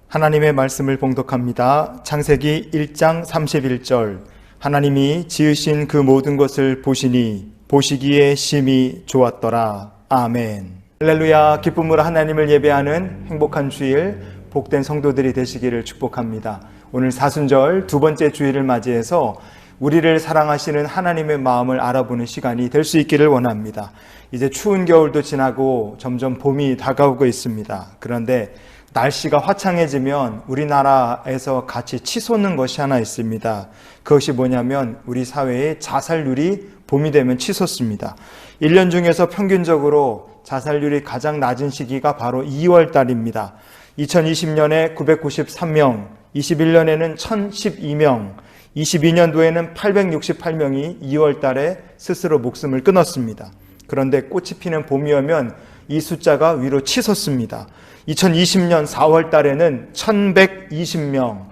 하나님의 말씀을 봉독합니다. 창세기 1장 31절. 하나님이 지으신 그 모든 것을 보시니 보시기에 심히 좋았더라. 아멘. 할렐루야. 기쁨으로 하나님을 예배하는 행복한 주일, 복된 성도들이 되시기를 축복합니다. 오늘 사순절 두 번째 주일을 맞이해서 우리를 사랑하시는 하나님의 마음을 알아보는 시간이 될 수 있기를 원합니다. 이제 추운 겨울도 지나고 점점 봄이 다가오고 있습니다. 그런데 날씨가 화창해지면 우리나라에서 같이 치솟는 것이 하나 있습니다. 그것이 뭐냐면 우리 사회의 자살률이 봄이 되면 치솟습니다. 1년 중에서 평균적으로 자살률이 가장 낮은 시기가 바로 2월 달입니다. 2020년에 993명, 21년에는 1012명, 22년도에는 868명이 2월 달에 스스로 목숨을 끊었습니다. 그런데 꽃이 피는 봄이 오면 이 숫자가 위로 치솟습니다. 2020년 4월 달에는 1120명,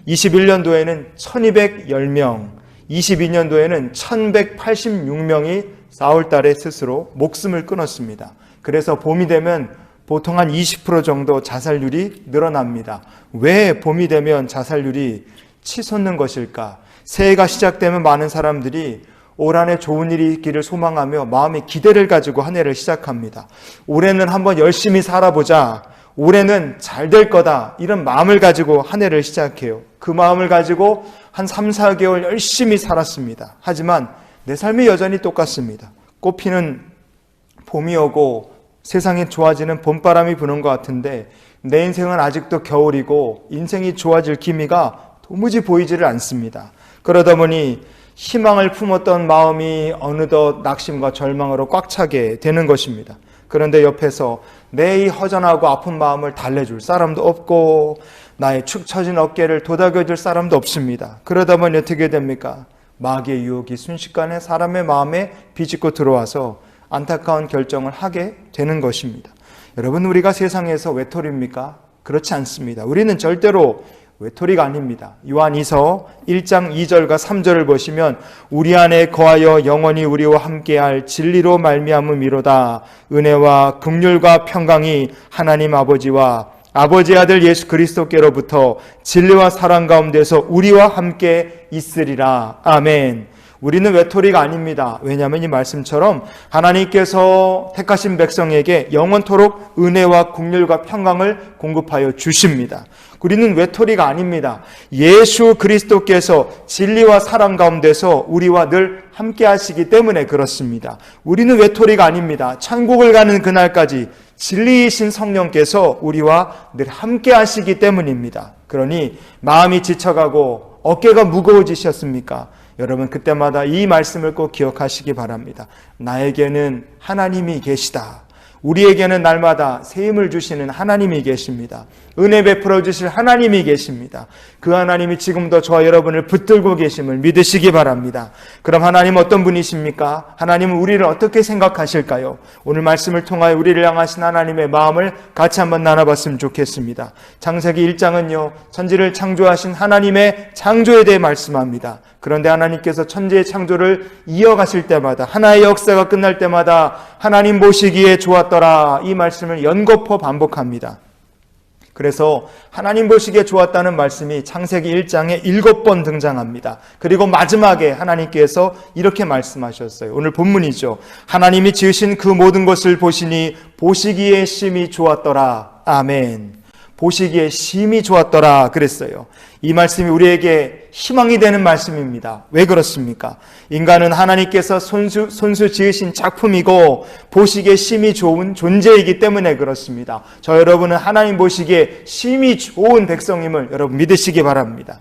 21년도에는 1210명, 22년도에는 1186명이 4월 달에 스스로 목숨을 끊었습니다. 그래서 봄이 되면 보통 한 20% 정도 자살률이 늘어납니다. 왜 봄이 되면 자살률이 치솟는 것일까? 새해가 시작되면 많은 사람들이 올 한 해 좋은 일이 있기를 소망하며 마음의 기대를 가지고 한 해를 시작합니다. 올해는 한번 열심히 살아보자. 올해는 잘 될 거다. 이런 마음을 가지고 한 해를 시작해요. 그 마음을 가지고 한 3, 4개월 열심히 살았습니다. 하지만 내 삶이 여전히 똑같습니다. 꽃피는 봄이 오고 세상이 좋아지는 봄바람이 부는 것 같은데 내 인생은 아직도 겨울이고 인생이 좋아질 기미가 도무지 보이지를 않습니다. 그러다 보니 희망을 품었던 마음이 어느덧 낙심과 절망으로 꽉 차게 되는 것입니다. 그런데 옆에서 내 이 허전하고 아픈 마음을 달래줄 사람도 없고 나의 축 처진 어깨를 도닥여줄 사람도 없습니다. 그러다 보니 어떻게 됩니까? 마귀의 유혹이 순식간에 사람의 마음에 비집고 들어와서 안타까운 결정을 하게 되는 것입니다. 여러분, 우리가 세상에서 외톨이입니까? 그렇지 않습니다. 우리는 절대로 외톨이가 아닙니다. 요한이서 1장 2절과 3절을 보시면 우리 안에 거하여 영원히 우리와 함께할 진리로 말미암음이로다. 은혜와 긍휼과 평강이 하나님 아버지와 아버지 아들 예수 그리스도께로부터 진리와 사랑 가운데서 우리와 함께 있으리라. 아멘. 우리는 외톨이가 아닙니다. 왜냐하면 이 말씀처럼 하나님께서 택하신 백성에게 영원토록 은혜와 긍휼과 평강을 공급하여 주십니다. 우리는 외톨이가 아닙니다. 예수 그리스도께서 진리와 사랑 가운데서 우리와 늘 함께 하시기 때문에 그렇습니다. 우리는 외톨이가 아닙니다. 천국을 가는 그날까지 진리이신 성령께서 우리와 늘 함께 하시기 때문입니다. 그러니 마음이 지쳐가고 어깨가 무거워지셨습니까? 여러분, 그때마다 이 말씀을 꼭 기억하시기 바랍니다. 나에게는 하나님이 계시다. 우리에게는 날마다 새 힘을 주시는 하나님이 계십니다. 은혜 베풀어 주실 하나님이 계십니다. 그 하나님이 지금도 저와 여러분을 붙들고 계심을 믿으시기 바랍니다. 그럼 하나님 어떤 분이십니까? 하나님은 우리를 어떻게 생각하실까요? 오늘 말씀을 통하여 우리를 향하신 하나님의 마음을 같이 한번 나눠봤으면 좋겠습니다. 창세기 1장은요, 천지를 창조하신 하나님의 창조에 대해 말씀합니다. 그런데 하나님께서 천지의 창조를 이어가실 때마다, 하나의 역사가 끝날 때마다 하나님 보시기에 좋았더라, 이 말씀을 연거푸 반복합니다. 그래서 하나님 보시기에 좋았다는 말씀이 창세기 1장에 7번 등장합니다. 그리고 마지막에 하나님께서 이렇게 말씀하셨어요. 오늘 본문이죠. 하나님이 지으신 그 모든 것을 보시니 보시기에 심히 좋았더라. 아멘. 보시기에 심히 좋았더라 그랬어요. 이 말씀이 우리에게 희망이 되는 말씀입니다. 왜 그렇습니까? 인간은 하나님께서 손수 지으신 작품이고 보시기에 심히 좋은 존재이기 때문에 그렇습니다. 저 여러분은 하나님 보시기에 심히 좋은 백성임을 여러분 믿으시기 바랍니다.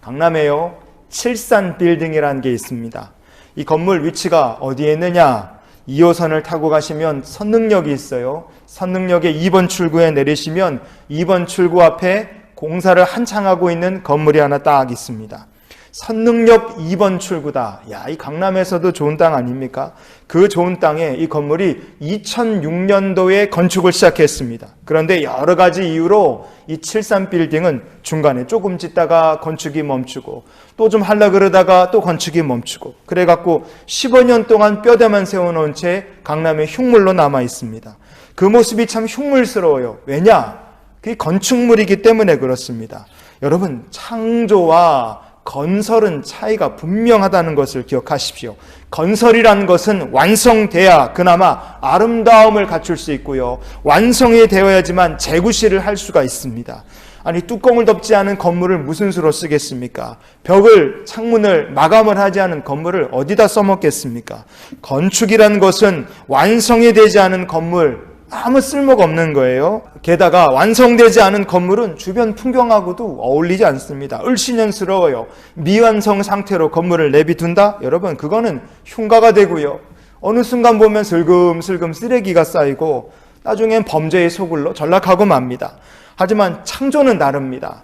강남에요, 칠산 빌딩이라는 게 있습니다. 이 건물 위치가 어디에 있느냐? 2호선을 타고 가시면 선릉역이 있어요. 선릉역의 2번 출구에 내리시면 2번 출구 앞에 공사를 한창 하고 있는 건물이 하나 딱 있습니다. 선릉역 2번 출구다. 야, 이 강남에서도 좋은 땅 아닙니까? 그 좋은 땅에 이 건물이 2006년도에 건축을 시작했습니다. 그런데 여러 가지 이유로 이 칠산 빌딩은 중간에 조금 짓다가 건축이 멈추고 또 좀 하려 그러다가 또 건축이 멈추고 그래갖고 15년 동안 뼈대만 세워놓은 채 강남의 흉물로 남아 있습니다. 그 모습이 참 흉물스러워요. 왜냐? 그게 건축물이기 때문에 그렇습니다. 여러분, 창조와 건설은 차이가 분명하다는 것을 기억하십시오. 건설이라는 것은 완성돼야 그나마 아름다움을 갖출 수 있고요. 완성이 되어야지만 재구시를 할 수가 있습니다. 아니, 뚜껑을 덮지 않은 건물을 무슨 수로 쓰겠습니까? 벽을, 창문을 마감을 하지 않은 건물을 어디다 써먹겠습니까? 건축이라는 것은 완성이 되지 않은 건물, 아무 쓸모가 없는 거예요. 게다가 완성되지 않은 건물은 주변 풍경하고도 어울리지 않습니다. 을씨년스러워요. 미완성 상태로 건물을 내비둔다? 여러분, 그거는 흉가가 되고요. 어느 순간 보면 슬금슬금 쓰레기가 쌓이고 나중엔 범죄의 소굴로 전락하고 맙니다. 하지만 창조는 다릅니다.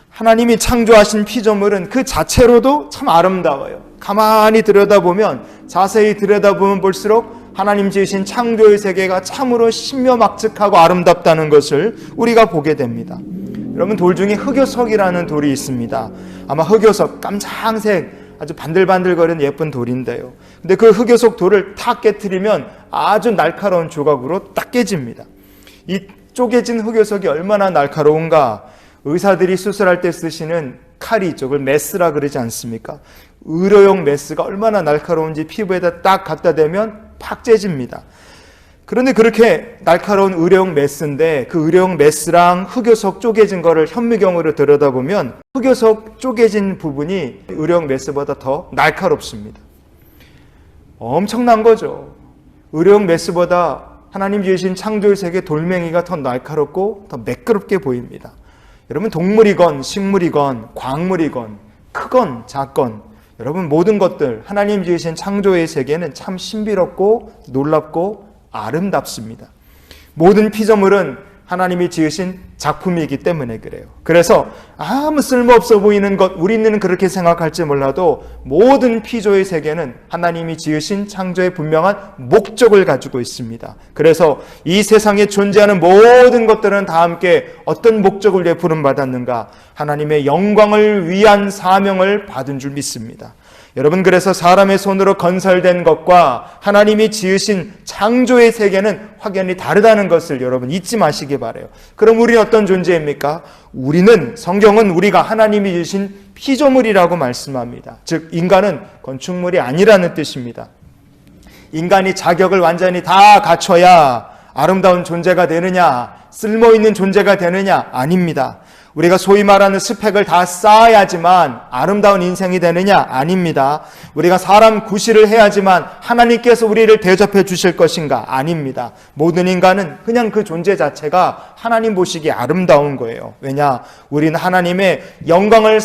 하나님이 창조하신 피조물은 그 자체로도 참 아름다워요. 가만히 들여다보면, 자세히 들여다보면 볼수록 하나님 지으신 창조의 세계가 참으로 신묘막측하고 아름답다는 것을 우리가 보게 됩니다. 여러분, 돌 중에 흑요석이라는 돌이 있습니다. 아마 흑요석, 깜장색 아주 반들반들거리는 예쁜 돌인데요. 근데 그 흑요석 돌을 탁 깨트리면 아주 날카로운 조각으로 딱 깨집니다. 이 쪼개진 흑요석이 얼마나 날카로운가. 의사들이 수술할 때 쓰시는 칼이 있죠. 그걸 메스라 그러지 않습니까? 의료용 메스가 얼마나 날카로운지 피부에다 딱 갖다 대면 팍 째집니다. 그런데 그렇게 날카로운 의료용 메스인데 그 의료용 메스랑 흑요석 쪼개진 거를 현미경으로 들여다보면 흑요석 쪼개진 부분이 의료용 메스보다 더 날카롭습니다. 엄청난 거죠. 의료용 메스보다 하나님 지으신 창조의 세계 돌멩이가 더 날카롭고 더 매끄럽게 보입니다. 여러분, 동물이건 식물이건 광물이건 크건 작건, 여러분, 모든 것들 하나님 지으신 창조의 세계는 참 신비롭고 놀랍고 아름답습니다. 모든 피조물은 하나님이 지으신 작품이기 때문에 그래요. 그래서 아무 쓸모없어 보이는 것, 우리는 그렇게 생각할지 몰라도 모든 피조의 세계는 하나님이 지으신 창조의 분명한 목적을 가지고 있습니다. 그래서 이 세상에 존재하는 모든 것들은 다 함께 어떤 목적을 위해 부름받았는가? 하나님의 영광을 위한 사명을 받은 줄 믿습니다. 여러분, 그래서 사람의 손으로 건설된 것과 하나님이 지으신 창조의 세계는 확연히 다르다는 것을 여러분 잊지 마시기 바라요. 그럼 우리는 어떤 존재입니까? 우리는, 성경은 우리가 하나님이 지으신 피조물이라고 말씀합니다. 즉, 인간은 건축물이 아니라는 뜻입니다. 인간이 자격을 완전히 다 갖춰야 아름다운 존재가 되느냐, 쓸모있는 존재가 되느냐? 아닙니다. 우리가 소위 말하는 스펙을 다 쌓아야지만 아름다운 인생이 되느냐? 아닙니다. 우리가 사람 구실을 해야지만 하나님께서 우리를 대접해 주실 것인가? 아닙니다. 모든 인간은 그냥 그 존재 자체가 하나님 보시기에 아름다운 거예요. 왜냐? 우리는 하나님의 영광을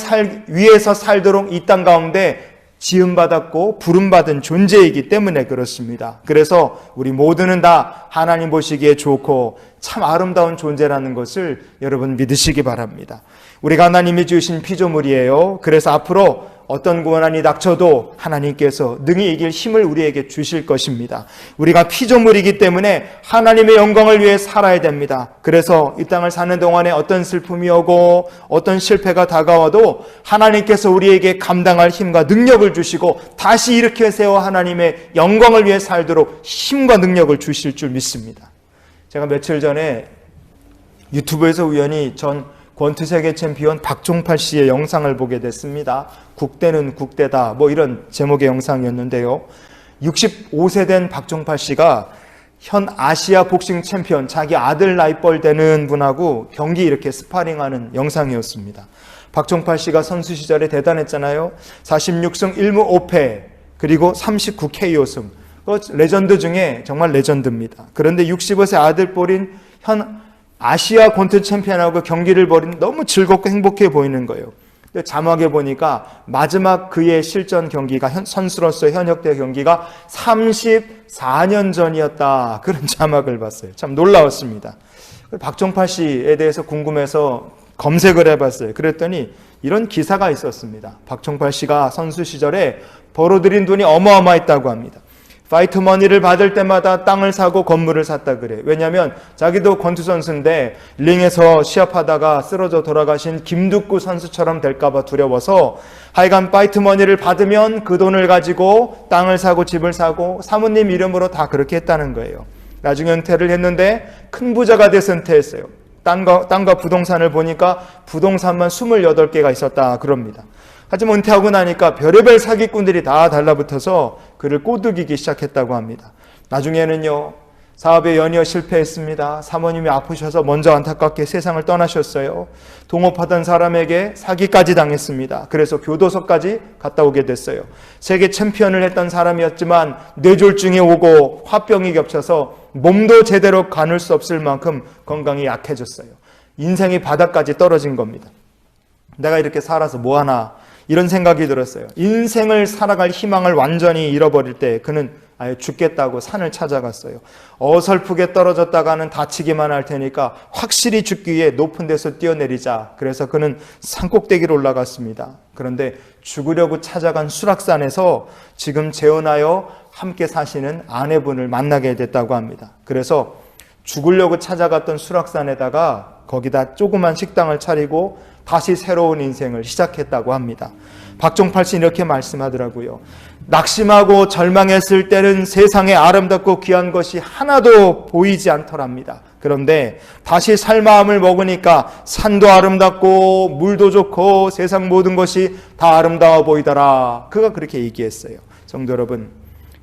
위해서 살도록 이 땅 가운데 지음받았고 부름받은 존재이기 때문에 그렇습니다. 그래서 우리 모두는 다 하나님 보시기에 좋고 참 아름다운 존재라는 것을 여러분 믿으시기 바랍니다. 우리가 하나님이 주신 피조물이에요. 그래서 앞으로 어떤 고난이 닥쳐도 하나님께서 능히 이길 힘을 우리에게 주실 것입니다. 우리가 피조물이기 때문에 하나님의 영광을 위해 살아야 됩니다. 그래서 이 땅을 사는 동안에 어떤 슬픔이 오고 어떤 실패가 다가와도 하나님께서 우리에게 감당할 힘과 능력을 주시고 다시 일으켜 세워 하나님의 영광을 위해 살도록 힘과 능력을 주실 줄 믿습니다. 제가 며칠 전에 유튜브에서 우연히 전 권투 세계 챔피언 박종팔 씨의 영상을 보게 됐습니다. 국대는 국대다, 뭐 이런 제목의 영상이었는데요. 65세 된 박종팔 씨가 현 아시아 복싱 챔피언, 자기 아들 나이뻘 되는 분하고 경기 이렇게 스파링하는 영상이었습니다. 박종팔 씨가 선수 시절에 대단했잖아요. 46승 1무 5패 그리고 39KO승. 레전드 중에 정말 레전드입니다. 그런데 65세 아들뻘인 현 아시아 권투 챔피언하고 경기를 벌인 너무 즐겁고 행복해 보이는 거예요. 자막에 보니까 마지막 그의 실전 경기가 선수로서 현역대 경기가 34년 전이었다. 그런 자막을 봤어요. 참 놀라웠습니다. 박종팔 씨에 대해서 궁금해서 검색을 해봤어요. 그랬더니 이런 기사가 있었습니다. 박종팔 씨가 선수 시절에 벌어들인 돈이 어마어마했다고 합니다. 파이트 머니를 받을 때마다 땅을 사고 건물을 샀다 그래. 왜냐하면 자기도 권투 선수인데 링에서 시합하다가 쓰러져 돌아가신 김두구 선수처럼 될까봐 두려워서 하여간 파이트 머니를 받으면 그 돈을 가지고 땅을 사고 집을 사고 사모님 이름으로 다 그렇게 했다는 거예요. 나중에 은퇴를 했는데 큰 부자가 돼서 은퇴했어요. 땅과 부동산을 보니까 부동산만 28개가 있었다 그럽니다. 하지만 은퇴하고 나니까 별의별 사기꾼들이 다 달라붙어서 그를 꼬드기기 시작했다고 합니다. 나중에는요, 사업에 연이어 실패했습니다. 사모님이 아프셔서 먼저 안타깝게 세상을 떠나셨어요. 동업하던 사람에게 사기까지 당했습니다. 그래서 교도소까지 갔다 오게 됐어요. 세계 챔피언을 했던 사람이었지만 뇌졸중이 오고 화병이 겹쳐서 몸도 제대로 가눌 수 없을 만큼 건강이 약해졌어요. 인생이 바닥까지 떨어진 겁니다. 내가 이렇게 살아서 뭐하나 이런 생각이 들었어요. 인생을 살아갈 희망을 완전히 잃어버릴 때 그는 아예 죽겠다고 산을 찾아갔어요. 어설프게 떨어졌다가는 다치기만 할 테니까 확실히 죽기 위해 높은 데서 뛰어내리자. 그래서 그는 산꼭대기로 올라갔습니다. 그런데 죽으려고 찾아간 수락산에서 지금 재혼하여 함께 사시는 아내분을 만나게 됐다고 합니다. 그래서 죽으려고 찾아갔던 수락산에다가 거기다 조그만 식당을 차리고 다시 새로운 인생을 시작했다고 합니다. 박종팔 씨 이렇게 말씀하더라고요. 낙심하고 절망했을 때는 세상에 아름답고 귀한 것이 하나도 보이지 않더랍니다. 그런데 다시 살 마음을 먹으니까 산도 아름답고 물도 좋고 세상 모든 것이 다 아름다워 보이더라. 그가 그렇게 얘기했어요. 성도 여러분,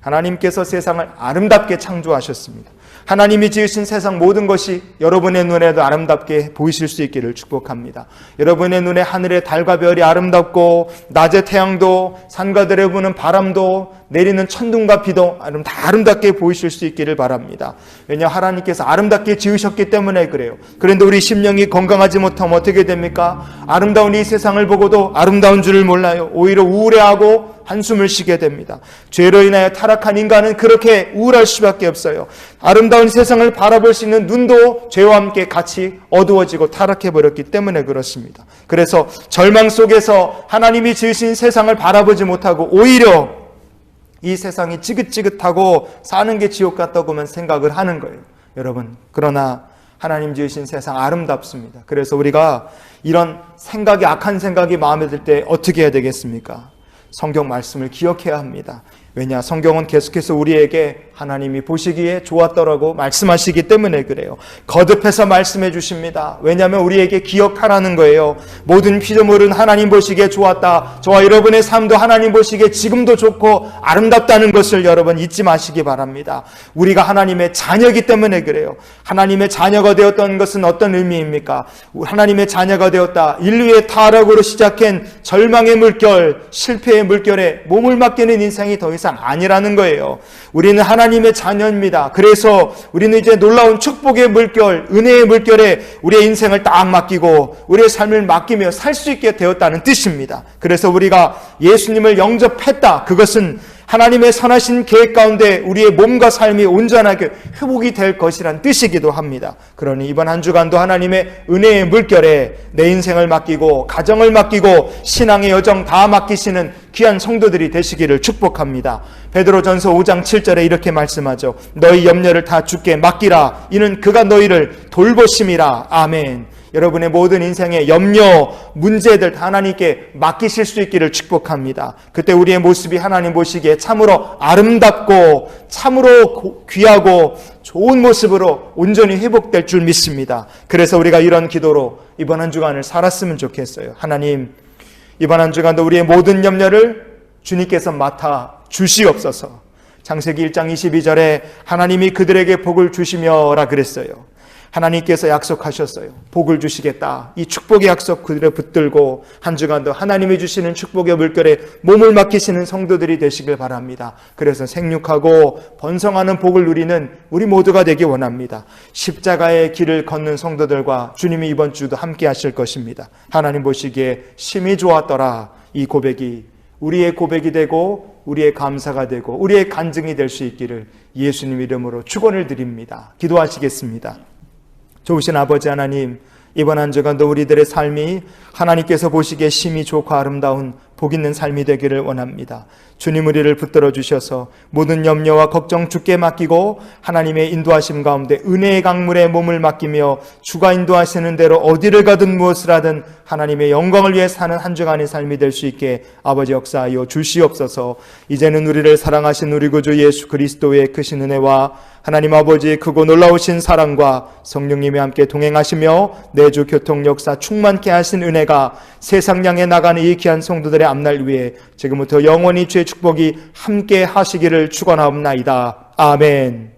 하나님께서 세상을 아름답게 창조하셨습니다. 하나님이 지으신 세상 모든 것이 여러분의 눈에도 아름답게 보이실 수 있기를 축복합니다. 여러분의 눈에 하늘의 달과 별이 아름답고 낮의 태양도 산과 들에 부는 바람도 내리는 천둥과 비도 다 아름답게 보이실 수 있기를 바랍니다. 왜냐 하나님께서 아름답게 지으셨기 때문에 그래요. 그런데 우리 심령이 건강하지 못하면 어떻게 됩니까? 아름다운 이 세상을 보고도 아름다운 줄을 몰라요. 오히려 우울해하고 한숨을 쉬게 됩니다. 죄로 인하여 타락한 인간은 그렇게 우울할 수밖에 없어요. 아름다운 세상을 바라볼 수 있는 눈도 죄와 함께 같이 어두워지고 타락해버렸기 때문에 그렇습니다. 그래서 절망 속에서 하나님이 지으신 세상을 바라보지 못하고 오히려 이 세상이 지긋지긋하고 사는 게 지옥 같다고만 생각을 하는 거예요. 여러분, 그러나 하나님 지으신 세상 아름답습니다. 그래서 우리가 이런 생각이 악한 생각이 마음에 들 때 어떻게 해야 되겠습니까? 성경 말씀을 기억해야 합니다. 왜냐? 성경은 계속해서 우리에게 하나님이 보시기에 좋았더라고 말씀하시기 때문에 그래요. 거듭해서 말씀해 주십니다. 왜냐하면 우리에게 기억하라는 거예요. 모든 피조물은 하나님 보시기에 좋았다. 저와 여러분의 삶도 하나님 보시기에 지금도 좋고 아름답다는 것을 여러분 잊지 마시기 바랍니다. 우리가 하나님의 자녀이기 때문에 그래요. 하나님의 자녀가 되었던 것은 어떤 의미입니까? 하나님의 자녀가 되었다. 인류의 타락으로 시작한 절망의 물결, 실패의 물결에 몸을 맡기는 인생이 더 이상 아니라는 거예요. 우리는 하나님의 자녀입니다. 그래서 우리는 이제 놀라운 축복의 물결, 은혜의 물결에 우리의 인생을 딱 맡기고 우리의 삶을 맡기며 살 수 있게 되었다는 뜻입니다. 그래서 우리가 예수님을 영접했다. 그것은 하나님의 선하신 계획 가운데 우리의 몸과 삶이 온전하게 회복이 될 것이란 뜻이기도 합니다. 그러니 이번 한 주간도 하나님의 은혜의 물결에 내 인생을 맡기고 가정을 맡기고 신앙의 여정 다 맡기시는 귀한 성도들이 되시기를 축복합니다. 베드로전서 5장 7절에 이렇게 말씀하죠. 너희 염려를 다 주께 맡기라. 이는 그가 너희를 돌보심이라. 아멘. 여러분의 모든 인생의 염려, 문제들 다 하나님께 맡기실 수 있기를 축복합니다. 그때 우리의 모습이 하나님 보시기에 참으로 아름답고 참으로 귀하고 좋은 모습으로 온전히 회복될 줄 믿습니다. 그래서 우리가 이런 기도로 이번 한 주간을 살았으면 좋겠어요. 하나님, 이번 한 주간도 우리의 모든 염려를 주님께서 맡아 주시옵소서. 창세기 1장 22절에 하나님이 그들에게 복을 주시며라 그랬어요. 하나님께서 약속하셨어요. 복을 주시겠다. 이 축복의 약속 그들에 붙들고 한 주간도 하나님이 주시는 축복의 물결에 몸을 맡기시는 성도들이 되시길 바랍니다. 그래서 생육하고 번성하는 복을 누리는 우리 모두가 되기 원합니다. 십자가의 길을 걷는 성도들과 주님이 이번 주도 함께 하실 것입니다. 하나님 보시기에 심히 좋았더라. 이 고백이 우리의 고백이 되고 우리의 감사가 되고 우리의 간증이 될 수 있기를 예수님 이름으로 축원을 드립니다. 기도하시겠습니다. 좋으신 아버지 하나님, 이번 한 주간도 우리들의 삶이 하나님께서 보시기에 심히 좋고 아름다운 복 있는 삶이 되기를 원합니다. 주님 우리를 붙들어 주셔서 모든 염려와 걱정 주께 맡기고 하나님의 인도하심 가운데 은혜의 강물에 몸을 맡기며 주가 인도하시는 대로 어디를 가든 무엇을 하든 하나님의 영광을 위해 사는 한 주간의 삶이 될 수 있게 아버지 역사하여 주시옵소서. 이제는 우리를 사랑하신 우리 구주 예수 그리스도의 크신 은혜와 하나님 아버지의 크고 놀라우신 사랑과 성령님이 함께 동행하시며 내주 교통 역사 충만케 하신 은혜가 세상 향해 나가는 이 귀한 성도들의 앞날 위에 지금부터 영원히 주의 축복이 함께 하시기를 축원하옵나이다. 아멘.